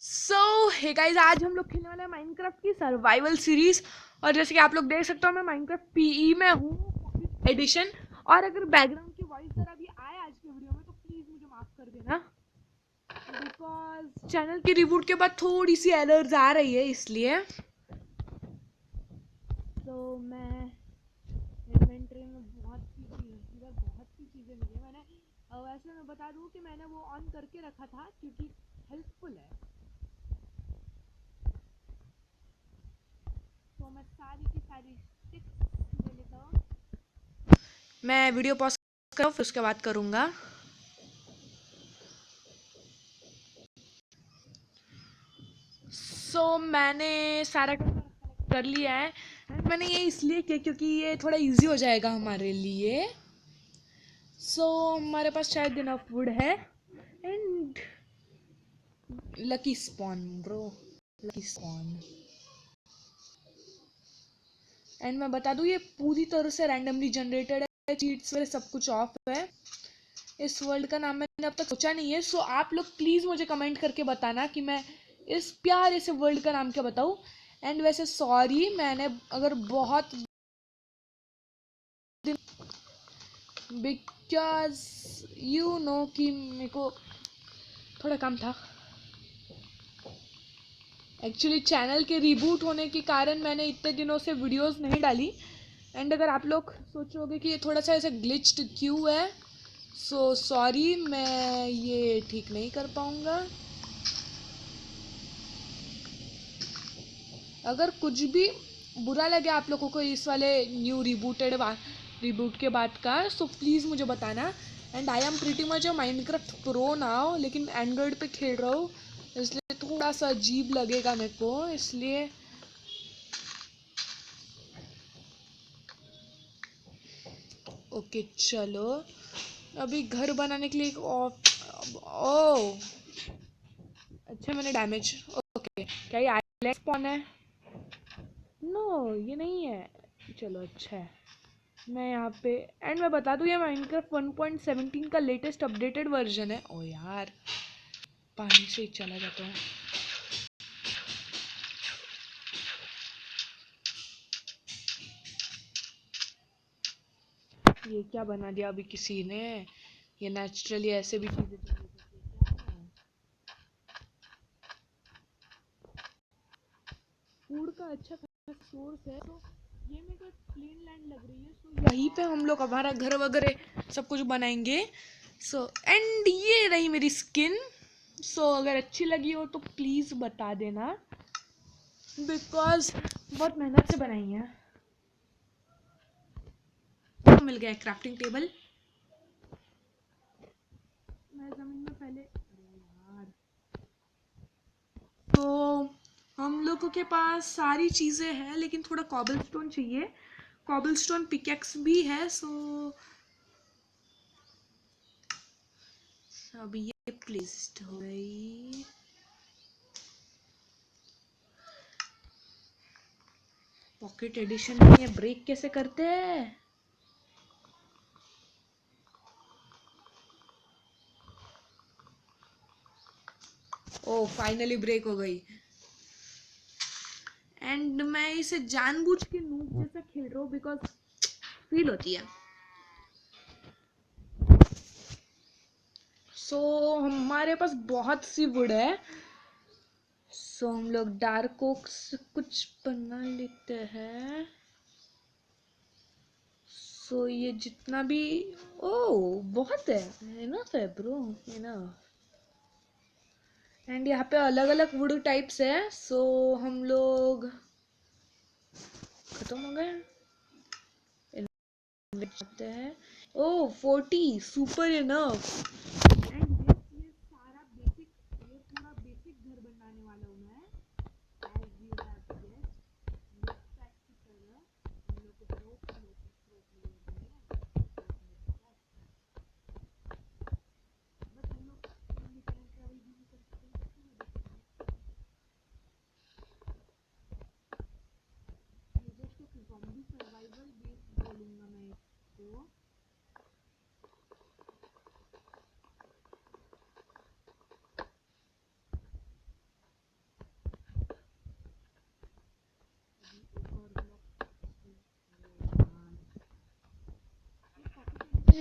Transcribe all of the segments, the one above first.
Hey guys, आज हम लोग खेलने वाले हैं माइनक्राफ्ट की सर्वाइवल सीरीज। और जैसे कि आप लोग देख सकते हो, मैं माइनक्राफ्ट पीई में हूँ एडिशन। और अगर बैकग्राउंड की वॉइस जरा भी आए आज की वीडियो में तो प्लीज मुझे माफ कर देना, बिकॉज चैनल की रिबूट के बाद थोड़ी सी एरर्स आ रही है, इसलिए। तो मैं इन्वेंटरी में बहुत सी चीज़ें मिली मैंने। वैसे मैं बता दूँ कि मैंने वो ऑन करके रखा था क्योंकि हेल्पफुल है। तो मैं सारी की सारी स्टिक्स ले लेता हूँ। मैं वीडियो पॉज करूँ फिर उसके बाद करूँगा। मैंने सारा कलेक्ट कर लिया है। एंड मैंने ये इसलिए किया क्योंकि ये थोड़ा इजी हो जाएगा हमारे लिए। हमारे पास शायद इनफ वुड है। And lucky spawn bro, lucky spawn. And मैं बता दूँ, ये पूरी तरह से रैंडमली जनरेटेड है, चीट्स वगैरह सब कुछ ऑफ है। इस वर्ल्ड का नाम मैंने अब तक सोचा नहीं है। आप लोग प्लीज़ मुझे कमेंट करके बताना कि मैं इस प्यारे से वर्ल्ड का नाम क्या बताऊँ। एंड वैसे सॉरी, मैंने अगर बहुत दिन, बिकॉज यू नो कि मेरे को थोड़ा काम था एक्चुअली। चैनल के रिबूट होने के कारण मैंने इतने दिनों से वीडियोस नहीं डाली। एंड अगर आप लोग सोचोगे कि ये थोड़ा सा ऐसे ग्लिच्ड क्यों है, सॉरी, मैं ये ठीक नहीं कर पाऊँगा। अगर कुछ भी बुरा लगे आप लोगों को इस वाले न्यू रिबूट के बाद का, सो प्लीज़ मुझे बताना। And I am pretty much a Minecraft pro now, लेकिन एंड्रॉयड पे खेल रहा हूँ इसलिए थोड़ा सा अजीब लगेगा मेरे को, इसलिए। ओके चलो, अभी घर बनाने के लिए ओ अच्छा, मैंने डैमेज। ओके, क्या ये आइलैंड स्पॉन है? नो, ये नहीं है। चलो अच्छा है। मैं यहाँ पे एंड मैं बता दूँ, ये माइनक्राफ्ट 1.17 का लेटेस्ट अपडेटेड वर्जन है। ओ यार, पानी से ही चला जाता हूँ। ये क्या बना दिया अभी किसी ने? ये नेचुरली ऐसे भी चीजें फूड का अच्छा सोर्स है। तो ये मेरे को प्लेन लैंड लग रही है, यहीं पे हम लोग हमारा घर वगैरह सब कुछ बनाएंगे। एंड ये रही मेरी स्किन। अगर अच्छी लगी हो तो प्लीज़ बता देना, बिकॉज बहुत मेहनत से बनाई है। तो मिल गया क्राफ्टिंग टेबल। मैं जमीन में पहले, अरे यार, तो हम लोगों के पास सारी चीज़ें हैं लेकिन थोड़ा कॉबलस्टोन चाहिए। कॉबलस्टोन पिकेक्स भी है। अब ये प्लेस्ड हो गई। पॉकेट एडिशन में ये ब्रेक कैसे करते हैं? ओ, फाइनली ब्रेक हो गई। एंड मैं इसे जानबूझ के नूब जैसा खेल रहा हूँ बिकॉज फील होती है। हमारे पास बहुत सी वुड है। हम लोग डार्क ओक से कुछ बना लेते हैं। ये जितना भी, ओ बहुत है, इनफ है ब्रो, इनफ। एंड यहाँ पे अलग अलग वुड टाइप्स है। हम लोग खत्म हो गए हैं। ओ 40 सुपर इनफ। एंड ये सारा बेसिक, ये पूरा बेसिक घर बनाने वाला हूँ मैं। As you have guessed, Looksat की तरह हम लोग को बट हम लोग इंडिपेंडेंट ट्रैवल भी नहीं कर सकते। ये जस्ट एक ज़ॉम्बी सर्वाइवल बेस बोलूँगा मैं इसको।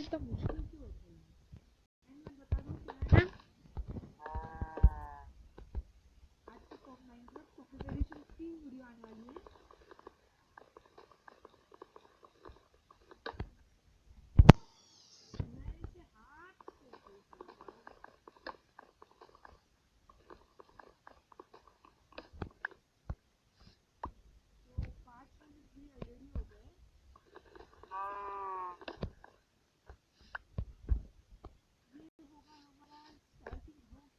इतना मुश्किल क्यों होता है? एंड मैं बता दूं क्या है, आज तो माइनक्राफ्ट पॉकेट एडिशन की वीडियो आने वाली है। मैं इसे हाथ से खेलूंगा। तो 5 मिनट भी ऑलरेडी हो गए। ये होगा हमारा स्टार्टिंग ब्लॉक।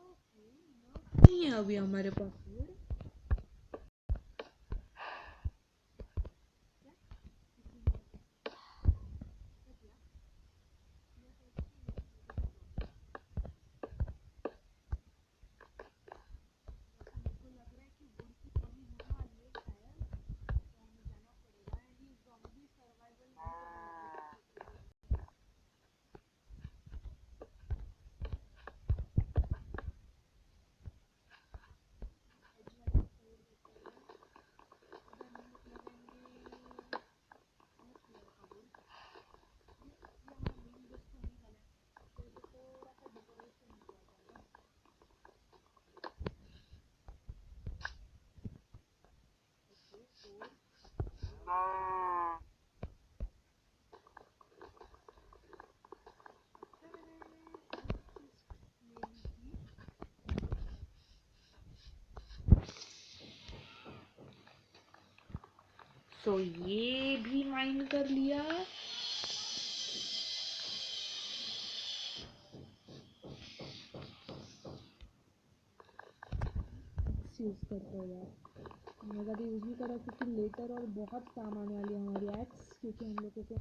ओके, नहीं है अभी हमारे पास वुड। तो ये भी माइन कर लिया। यूज करते हो यार, मैं ज़्यादा यूज नहीं करा क्योंकि लेटर और बहुत काम आने वाली है हमारी एक्स, क्योंकि हम लोगों को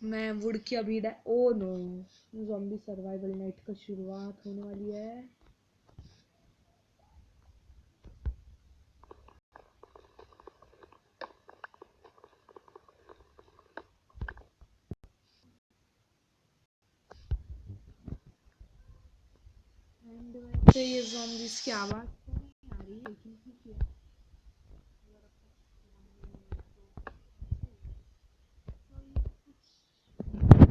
मैं वुड की अभी oh no, zombie survival night का शुरुआत होने वाली है। एंड वैसे ये ज़ॉम्बीज की आवाज़ तो नहीं आ रही, लेकिन ठीक है।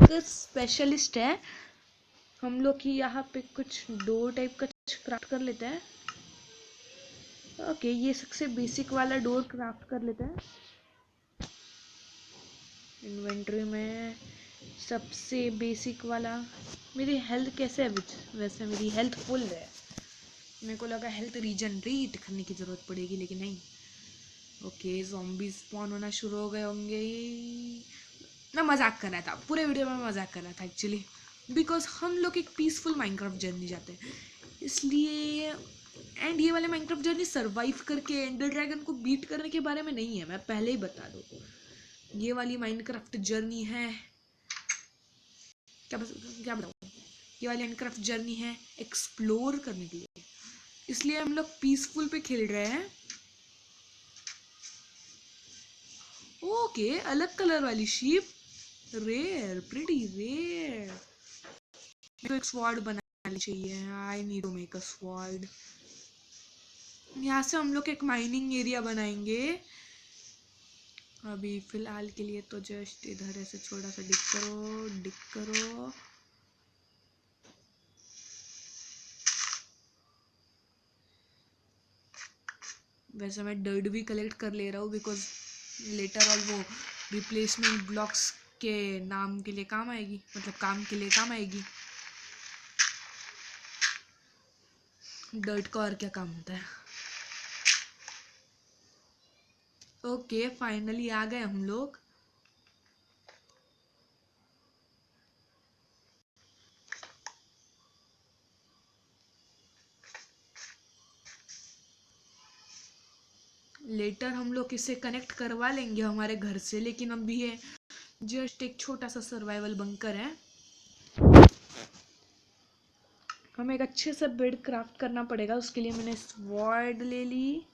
कुछ स्पेशलिस्ट है हम लोग की यहाँ पे, कुछ डोर टाइप का क्राफ्ट कर लेते हैं। ओके, ये सबसे बेसिक वाला डोर क्राफ्ट कर लेते हैं। इन्वेंटरी में सबसे बेसिक वाला। मेरी हेल्थ कैसे है? वैसे मेरी हेल्थ फुल है। मेरे को लगा हेल्थ रीजनरेट करने की ज़रूरत पड़ेगी, लेकिन नहीं। ओके, ज़ॉम्बी स्पॉन होना शुरू हो गए होंगे। मैं मजाक कर रहा था, पूरे वीडियो में मजाक कर रहा था एक्चुअली, बिकॉज हम लोग एक पीसफुल माइनक्राफ्ट जर्नी जाते हैं इसलिए। एंड ये वाले माइनक्राफ्ट जर्नी सरवाइव करके एंडर ड्रैगन को बीट करने के बारे में नहीं है, मैं पहले ही बता दूँ। ये वाली माइनक्राफ्ट जर्नी है, क्या बताऊँ, ये वाली माइनक्राफ्ट जर्नी है एक्सप्लोर करने के लिए, इसलिए हम लोग पीसफुल पे खेल रहे हैं। ओके, अलग कलर वाली शीप, रेयर, प्रीटी रेयर। मेरे को एक स्वॉर्ड बनानी चाहिए। I need to make a sword. यहाँ से हम लोग एक माइनिंग एरिया बनाएंगे। अभी फिलहाल के लिए तो जस्ट इधर ऐसे थोड़ा सा डिक करो। वैसे मैं डर्ट भी कलेक्ट कर ले रहा हूँ, बिकॉज लेटर ऑल वो रिप्लेसमेंट ब्लॉक्स के नाम के लिए काम आएगी, मतलब काम के लिए काम आएगी। डर्ट का और क्या काम होता है। ओके, फाइनली आ गए हम लोग। लेटर हम लोग इसे कनेक्ट करवा लेंगे हमारे घर से, लेकिन अभी ये जस्ट एक छोटा सा सर्वाइवल बंकर है। हमें एक अच्छे से बेड क्राफ्ट करना पड़ेगा, उसके लिए मैंने स्वॉर्ड ले ली।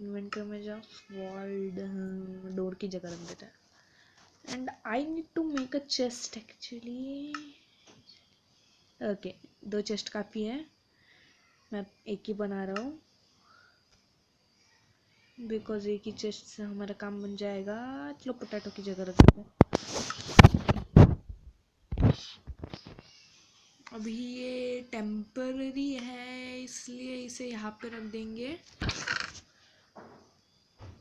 इन्वेंटर में जाओ, स्वॉर्ड डोर की जगह रख देता है। And I need to make a chest actually. Okay, 2 chest काफ़ी है, मैं एक ही बना रहा हूँ। बिकॉज एक ही चेस्ट से हमारा काम बन जाएगा। चलो पोटैटो की जगह रख देते हैं। अभी ये टेम्पररी है इसलिए इसे यहाँ पे रख देंगे।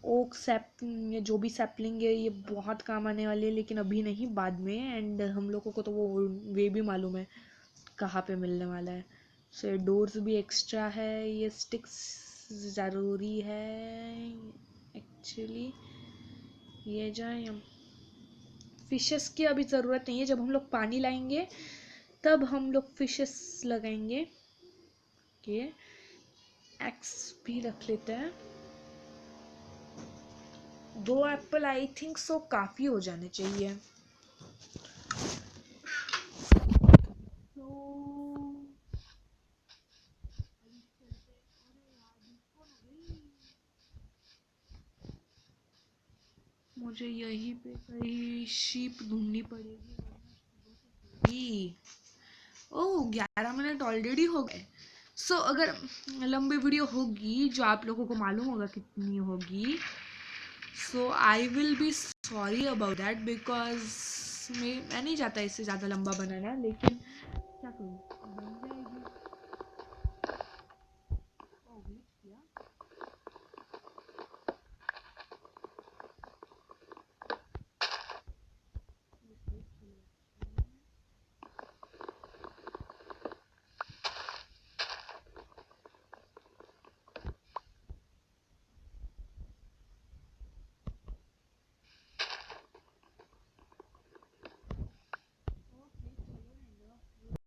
ओक सैपलिंग या जो भी सैपलिंग है ये बहुत काम आने वाली है, लेकिन अभी नहीं, बाद में। एंड हम लोगों को तो वो वे भी मालूम है कहाँ पे मिलने वाला है। सो ये डोर्स भी एक्स्ट्रा है, ये स्टिक्स ज़रूरी है एक्चुअली। ये जाए हम फिशेस की अभी ज़रूरत नहीं है, जब हम लोग पानी लाएंगे तब हम लोग फिशेस लगाएंगे। ये एक्स भी रख लेते हैं। 2 एप्पल आई थिंक सो काफ़ी हो जाने चाहिए। मुझे यहीं पे कहीं शीप ढूंढनी पड़ेगी। ओह 11 मिनट ऑलरेडी हो गए। सो अगर लंबी वीडियो होगी जो आप लोगों को मालूम होगा कितनी होगी, so I will be sorry about that, because मैं नहीं चाहता इससे ज़्यादा लंबा बनाना, लेकिन क्या करूँ, बन जाएगी। ओह ग्लिच किया।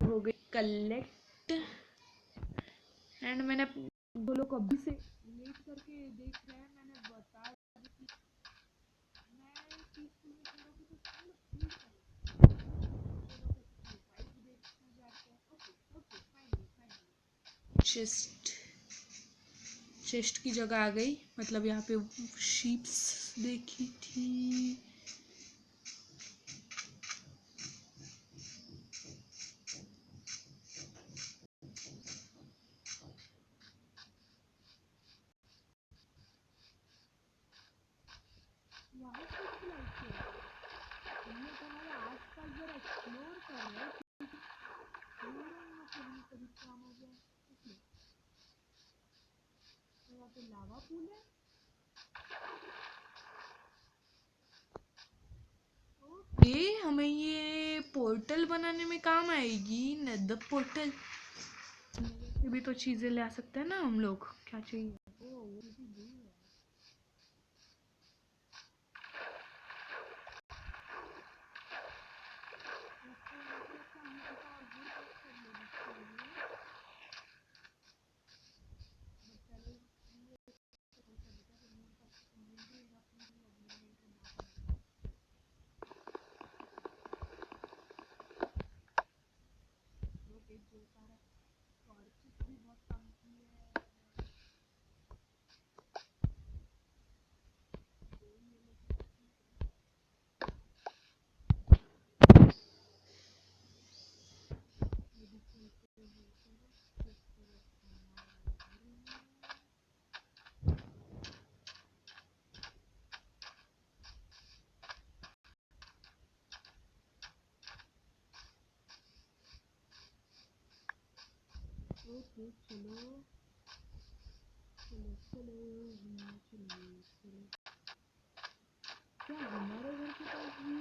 हो गई कलेक्ट। एंड मैंने दो लोग अभी से लेट करके देख रहे हैं, मैंने बता चेस्ट चेस्ट की जगह आ गई, मतलब यहाँ पे शीप्स देखी थी। लावा पूल है। ओके, हमें ये पोर्टल बनाने में काम आएगी, नेदर पोर्टल। भी तो चीजें ले आ सकते हैं ना हम लोग। क्या चाहिए? ओके चलो चलो चलो चलो। क्या हमारे घर के पास भी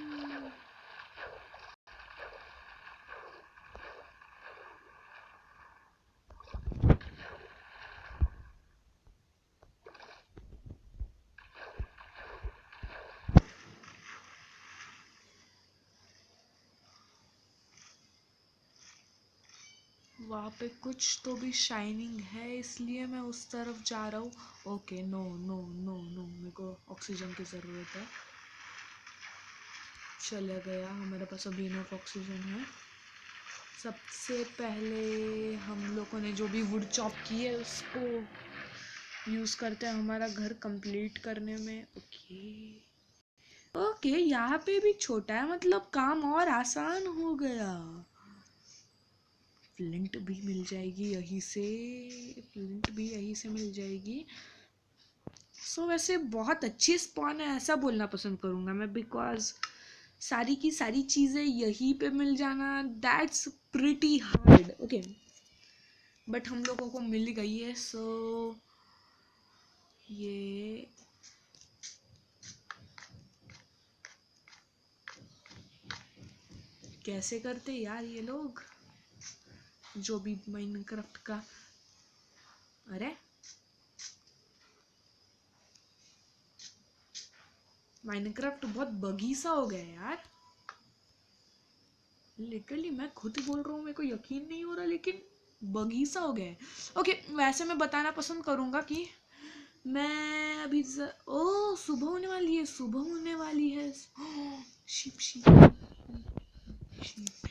वहाँ पे कुछ तो भी शाइनिंग है, इसलिए मैं उस तरफ जा रहा हूँ। Okay no no no no, मेरे को ऑक्सीजन की ज़रूरत है। चला गया, हमारे पास अभी इनफ ऑक्सीजन है। सबसे पहले हम लोगों ने जो भी वुड चॉप की है उसको यूज़ करते हैं हमारा घर कंप्लीट करने में। ओके ओके, यहाँ पे भी छोटा है, मतलब काम और आसान हो गया। फ्लिंट भी मिल जाएगी यहीं से, फ्लिंट भी यहीं से मिल जाएगी। सो वैसे बहुत अच्छी स्पॉन है ऐसा बोलना पसंद करूँगा मैं, बिकॉज सारी की सारी चीज़ें यहीं पे मिल जाना that's pretty hard. Okay, but हम लोगों को मिल गई है। सो ये कैसे करते यार ये लोग जो भी माइनक्राफ्ट का। अरे माइनक्राफ्ट बहुत बगी सा हो गया यार, लिटरली मैं खुद बोल रहा हूँ, मेरे को यकीन नहीं हो रहा, लेकिन बगी सा हो गया है। ओके, वैसे मैं बताना पसंद करूँगा कि मैं अभी ओ सुबह होने वाली है, सुबह होने वाली है। Ship ship ship.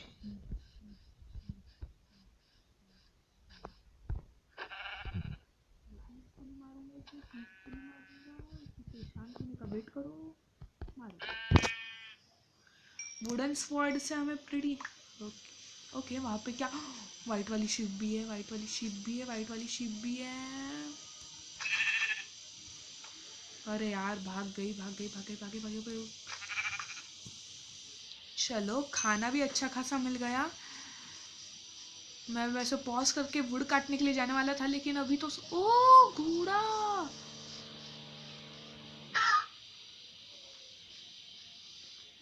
शांत होने का वेट करो, मारो। वुडन स्वॉर्ड से हमें प्रिटी ओके ओके। वहाँ पे क्या वाइट वाली शिप भी है, वाइट वाली शिप भी है, वाइट वाली शिप भी है। अरे यार भाग गई भाग गई भागे भागे भागे भागे। चलो खाना भी अच्छा खासा मिल गया। मैं वैसे पॉज करके वुड काटने के लिए जाने वाला था, लेकिन अभी तो ओ घोड़ा।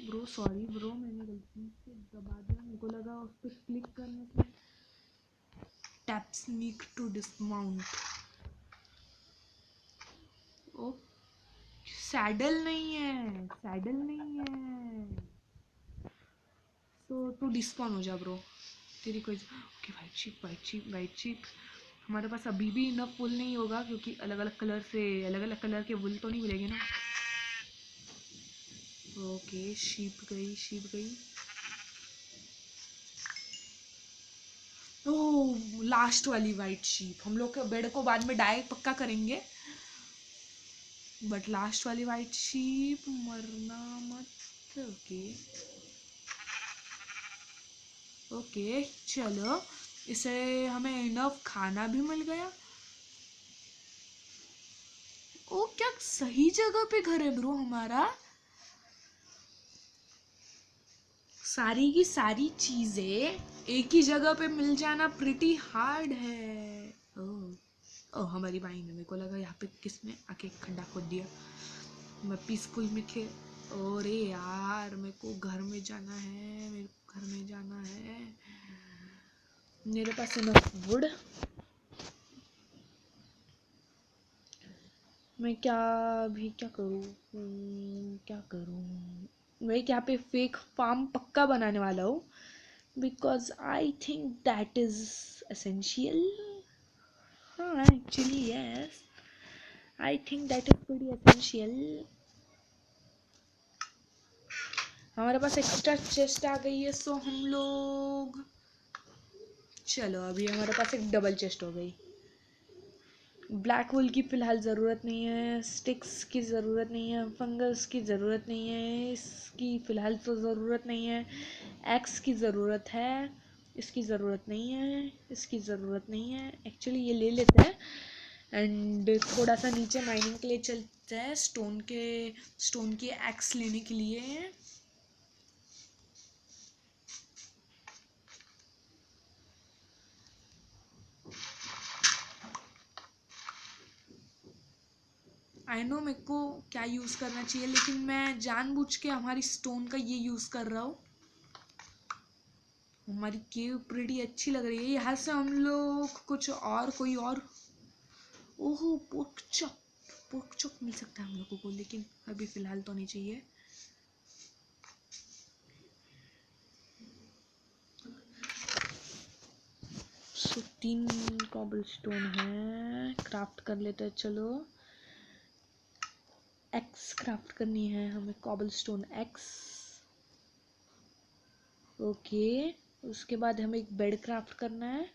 ब्रो सॉरी ब्रो, मैंने गलती से दबा दिया, मेरे को लगा उस पर क्लिक करने से। Tap sneak to dismount. Oh saddle नहीं है, सैडल नहीं है। तो तू डिस्पॉन हो जा ब्रो, तेरी कोई okay. White ship white ship white ship. हमारे पास अभी भी इनफ वुल नहीं होगा, क्योंकि अलग अलग कलर से अलग अलग कलर के वुल तो नहीं मिलेंगे ना। ओके शीप गई शीप गई। ओह लास्ट वाली वाइट शीप। हम लोग के बेड को बाद में डाई पक्का करेंगे, बट लास्ट वाली वाइट शीप मरना मत। ओके ओके चलो, इसे हमें इनफ खाना भी मिल गया। ओ क्या सही जगह पे घर है ब्रो हमारा। सारी की सारी चीजें एक ही जगह पे मिल जाना प्रिटी हार्ड है। ओह ओह हमारी बाई ने, मेरे को लगा यहाँ पे किसने आके खड्डा खोद दिया। मैं पीसफुल में खे। अरे यार मेरे को घर में जाना है, मेरे को घर में जाना है। मेरे पास इनफ वुड। मैं क्या भी क्या करूँ, क्या करूँ। मैं यहाँ पे फेक फार्म पक्का बनाने वाला हूँ, because I think that is essential. हाँ actually yes, I think that is pretty essential. हमारे पास एक्स्ट्रा चेस्ट आ गई है, सो हम लोग चलो अभी हमारे पास एक डबल चेस्ट हो गई। ब्लैक वुल की फ़िलहाल ज़रूरत नहीं है, स्टिक्स की ज़रूरत नहीं है, फंगस की ज़रूरत नहीं है, इसकी फ़िलहाल तो ज़रूरत नहीं है। एक्स की ज़रूरत है, इसकी ज़रूरत नहीं है, इसकी ज़रूरत नहीं है। एक्चुअली ये ले लेते हैं। एंड थोड़ा सा नीचे माइनिंग के लिए चलते हैं, स्टोन की एक्स लेने के लिए। आई नो मेरे को क्या यूज़ करना चाहिए, लेकिन मैं जानबूझ के हमारी स्टोन का ये यूज़ कर रहा हूँ। हमारी केव प्रीटी अच्छी लग रही है। यहाँ से हम लोग कुछ और कोई और ओहो पोर्क चॉप मिल सकता है हम लोगों को, लेकिन अभी फ़िलहाल तो नहीं चाहिए। सो 3 कॉबल स्टोन है, क्राफ्ट कर लेते हैं। चलो एक्स क्राफ्ट करनी है हमें, कॉबल स्टोन एक्स। ओके उसके बाद हमें एक बेड क्राफ्ट करना है।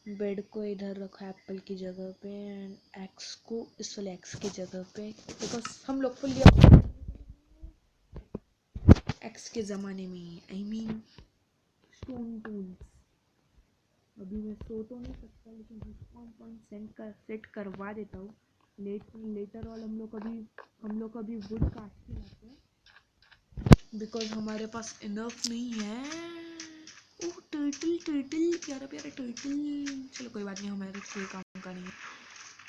बेड को इधर रखो एप्पल की जगह पे, एंड एक्स को इस वाले एक्स की जगह पे, बिकॉज हम लोग फुल एक्स के ज़माने में आई मीन स्टोन टूल्स। अभी मैं सो तो नहीं सकता, लेकिन रिस्पॉन पॉइंट सेट करवा देता हूँ। लेटर ऑल हम लोग अभी वुड काट के लाते हैं बिकॉज हमारे पास इनफ नहीं है। ओह टर्टल टर्टल, प्यारा प्यारा टर्टल। चलो कोई बात नहीं, हमारे कोई काम का नहीं है।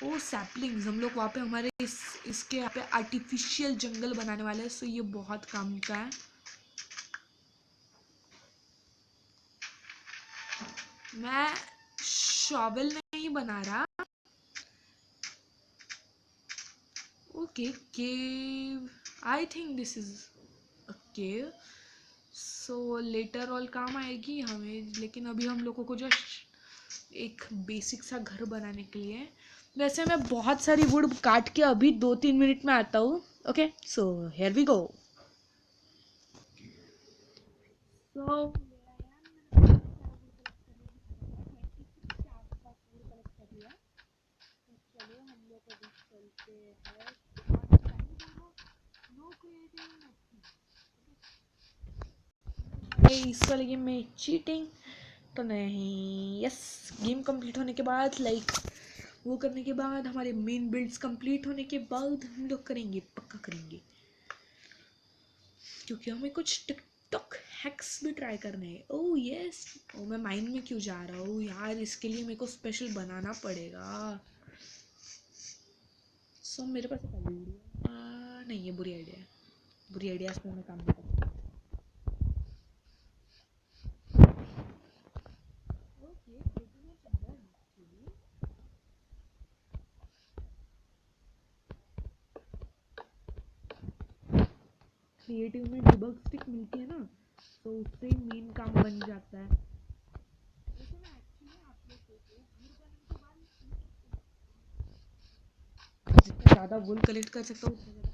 ओह सैपलिंग्स, हम लोग वहाँ पे हमारे इसके यहाँ पे आर्टिफिशियल जंगल बनाने वाले हैं, सो ये बहुत काम का है। मैं शॉवल नहीं बना रहा। Okay cave, I think this is a cave, so later all काम आएगी हमें, लेकिन अभी हम लोगों को जस्ट एक बेसिक सा घर बनाने के लिए। वैसे मैं बहुत सारी वुड काट के अभी 2-3 मिनट में आता हूँ। Okay so here we go. So इस वाले गेम में चीटिंग तो नहीं। यस, गेम कंप्लीट होने के बाद वो करने के बाद हमारे मेन बिल्ड्स कंप्लीट होने के बाद हम लोग करेंगे, पक्का करेंगे, क्योंकि हमें कुछ टिकटॉक हैक्स भी ट्राई करने हैं। ओह यस, ओ मैं माइंड में क्यों जा रहा हूँ यार, इसके लिए मेरे को स्पेशल बनाना पड़ेगा। सो मेरे पास एक आइडिया नहीं, ये बुरी आइडिया है, बुरी आइडिया में मैं काम नहीं करता। क्रिएटिव में डिबग स्टिक मिलती है ना, तो उससे मेन काम बन जाता है। जितना ज़्यादा वुल कलेक्ट कर सकता हूँ उतना ज़्यादा।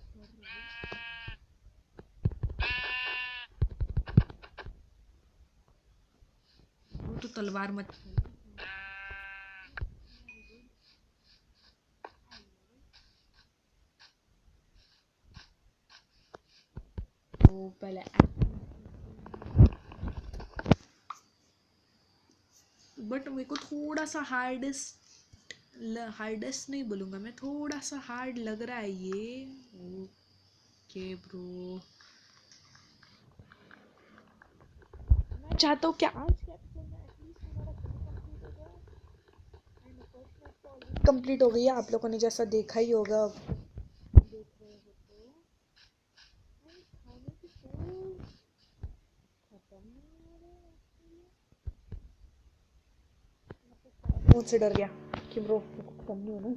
वो तो तलवार मत, तो पहले बट मेरे को थोड़ा सा हार्डेस्ट नहीं बोलूँगा मैं, थोड़ा सा हार्ड लग रहा है ये। ओके ब्रो, मैं चाहता हूँ कि आज के एपिसोड में एटलीस्ट हमारा कंप्लीट हो गई है। आप लोगों ने जैसा देखा ही होगा, देख रहे हो तो खाने की खत्म नहीं हो रहा, मुझसे डर गया कि ब्रो खत्म नहीं होना,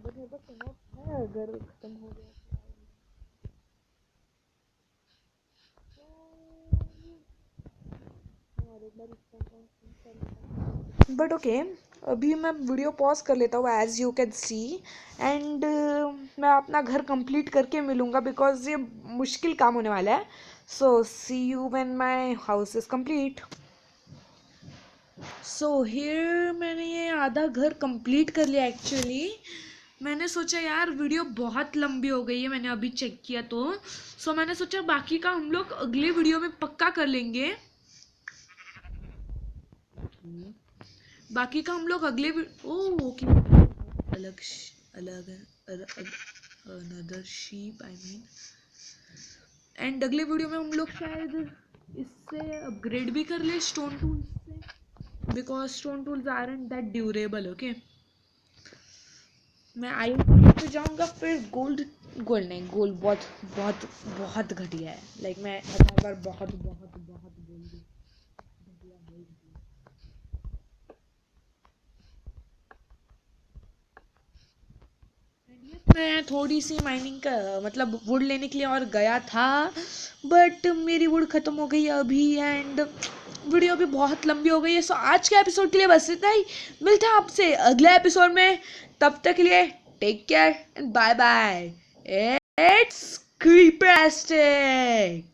बट मेरे पास इनफ है अगर खत्म हो गया बट ओके। अभी मैं वीडियो पॉज कर लेता हूँ as you can see, and मैं अपना घर कंप्लीट करके मिलूँगा बिकॉज ये मुश्किल काम होने वाला है। So see you when my house is complete. So here मैंने ये आधा घर कंप्लीट कर लिया। एक्चुअली मैंने सोचा यार वीडियो बहुत लंबी हो गई है, मैंने अभी चेक किया तो सो मैंने सोचा बाकी का हम लोग अगले वीडियो में पक्का कर लेंगे। बाकी का हम लोग अगले ओके अलग अलग another sheep I mean, and अगले वीडियो में हम लोग शायद इससे अपग्रेड भी कर ले स्टोन टूल से, because stone tools aren't that durable. Okay मैं आयरन पे जाऊंगा, फिर गोल्ड नहीं, गोल्ड बहुत बहुत बहुत घटिया है। मैं 1000 बार बहुत बहुत बहुत गोल्ड घटिया बोल दी। मैं थोड़ी सी माइनिंग का मतलब वुड लेने के लिए और गया था, बट मेरी वुड ख़त्म हो गई अभी, एंड वीडियो भी बहुत लंबी हो गई है। सो आज के एपिसोड के लिए बस इतना ही, मिलता है आपसे अगले एपिसोड में, तब तक के लिए take care and bye bye. It's क्रीपेस्टिक।